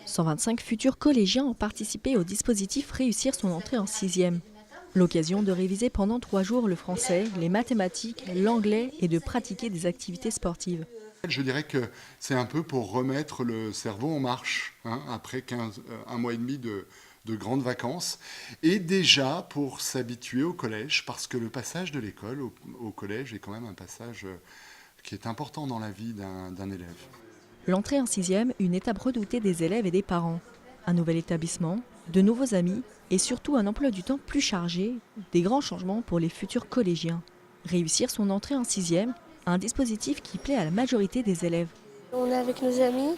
125 futurs collégiens ont participé au dispositif Réussir son entrée en 6e. L'occasion de réviser pendant 3 jours le français, les mathématiques, l'anglais et de pratiquer des activités sportives. Je dirais que c'est un peu pour remettre le cerveau en marche, après un mois et demi de grandes vacances, et déjà pour s'habituer au collège, parce que le passage de l'école au collège est quand même un passage qui est important dans la vie d'un élève. L'entrée en 6e, une étape redoutée des élèves et des parents. Un nouvel établissement, de nouveaux amis et surtout un emploi du temps plus chargé, des grands changements pour les futurs collégiens. Réussir son entrée en 6e, un dispositif qui plaît à la majorité des élèves. On est avec nos amis,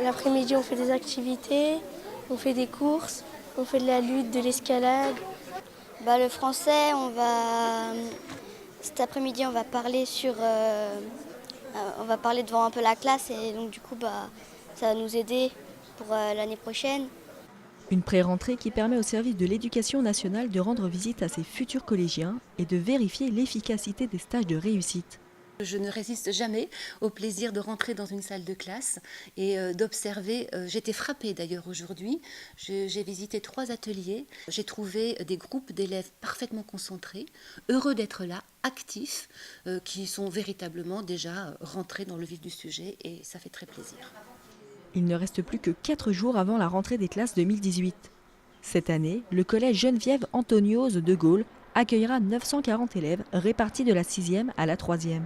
l'après-midi on fait des activités, on fait des courses, on fait de la lutte, de l'escalade. Le français, cet après-midi on va parler on va parler devant un peu la classe et donc du coup ça va nous aider pour l'année prochaine. Une pré-rentrée qui permet au service de l'éducation nationale de rendre visite à ses futurs collégiens et de vérifier l'efficacité des stages de réussite. Je ne résiste jamais au plaisir de rentrer dans une salle de classe et d'observer. J'étais frappée d'ailleurs aujourd'hui. J'ai visité 3 ateliers. J'ai trouvé des groupes d'élèves parfaitement concentrés, heureux d'être là, actifs, qui sont véritablement déjà rentrés dans le vif du sujet et ça fait très plaisir. Il ne reste plus que 4 jours avant la rentrée des classes 2018. Cette année, le collège Geneviève Antoniose de Gaulle accueillera 940 élèves répartis de la 6e à la 3e.